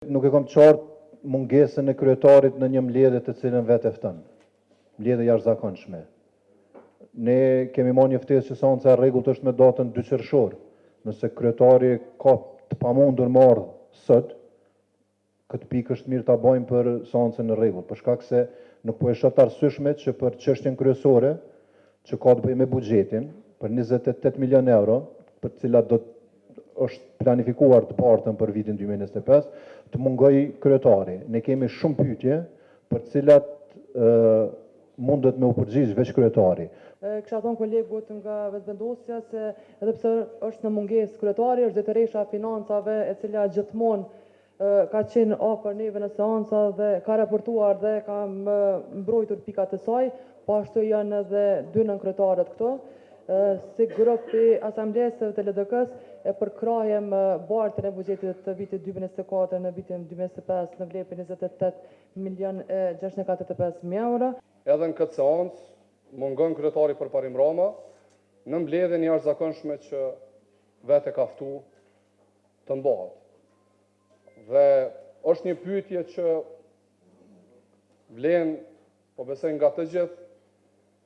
Nuk e kam qartë mungesën e kryetarit në një mbledhje të cilën vetë e fton. Mbledhje jashtëzakonshme. Ne kemi marrë një ftesë që seanca e rregullt është me datën 2 qershor. Nëse kryetari ka të pamundur më ardh sot, këtë pikë është mirë ta bëjmë për seancën e rregullt, për shkak se nuk po e shoh të arsyeshme që për çështjen kryesore që ka të bëjë me buxhetin për 28 milion euro, për të cilat është planifikuar të bartën për vitin 2025, të mungoj kryetari. Ne kemi shumë pyetje për të cilat mundet me u përgjigj veç kryetari. Kisha thonë kolegut nga vetëvendosja se edhe pse është në mungesë kryetari, është drejtoresha e financave e cila gjithmonë ka qenë afër neve në seanca dhe ka raportuar dhe ka mbrojtur pikat e saj, po ashtu janë edhe dy nënkryetarët këto. Si grupi asamblesë të LDK-s e përkrahem bartën e buxhetit të vitit 2024 në vitin 2025 në vlerë 28.645.000 euro. Edhe në këtë seancë mungon kryetari përparim Rama në mbledhjen e jashtëzakonshme që vetë ka ftu të mbahet. Dhe është një pyetje që vlen, po besoj nga të gjithë,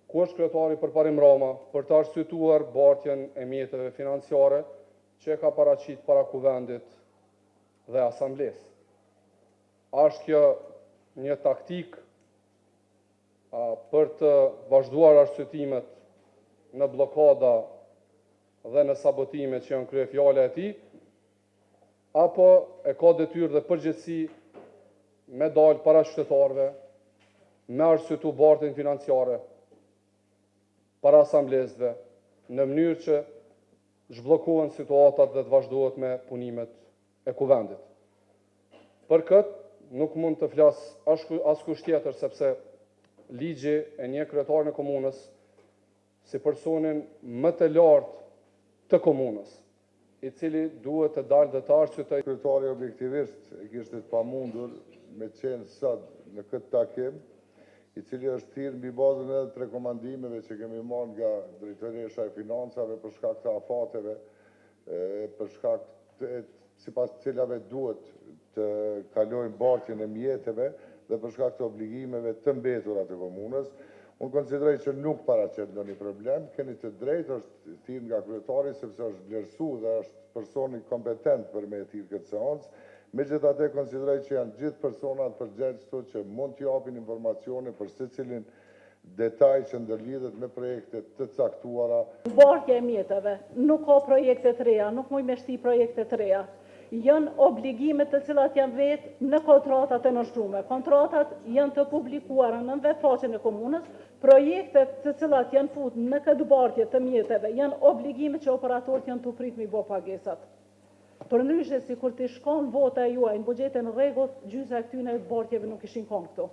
ku është kryetari përparim Rama për të arsyetuar bartjen e mjeteve financiare që ka paraqit para kuvendit dhe asamblesë. Është kjo një taktik për të vazhduar arsyetimet në blokada dhe në sabotime që janë kryefjala e tij, apo e ka detyrë dhe përgjegjësi me dalë para qytetarëve, me arsyetu bartjen financiare para asamblesëve, në mënyrë që zhbllokohen situatat dhe të vazhdohet me punimet e kuvendit. Për këtë nuk mund të flas askush tjetër, sepse ligji e njeh kryetarin e komunës si personin më të lartë të komunës, i cili duhet të dalë dhe të arsyetoj. Kryetari objektivisht e kishte të pamundur me qenë sot në këtë takim, i cili është thirrë mbi bazën edhe të rekomandimeve që kemi marrë nga drejtoresha e financave për shkak të afateve, për shkak të sipas të cilave duhet të kalojnë bartjen e mjeteve dhe për shkak të obligimeve të mbetura të komunës. Unë konsideroj që nuk paraqet ndonjë problem, keni të drejtë, është thirrë nga kryetari sepse është vlerësuar dhe është personi kompetent për me thirrë këtë seancë. Megjithatë, konsideroj që janë gjithë personat përgjegjësu që mund t'i japin informacione për secilin detaj që ndërlidhet me projekte të caktuara. Bartja e mjeteve, nuk ka projekte të reja, nuk mund me shti projekte të reja. Janë obligimet të cilat janë vetë në kontratat e nënshtruara. Kontratat janë të publikuara në webfaqen e komunës, projektet të cilat janë futur në këtë bartje të mjeteve janë obligime që operatorët janë të pritur me bë pagesat. Përndryshe, si kur të shkon vota juaj në buxhetin rregullt, gjysma e këtyre bartjeve nuk ishin këtu.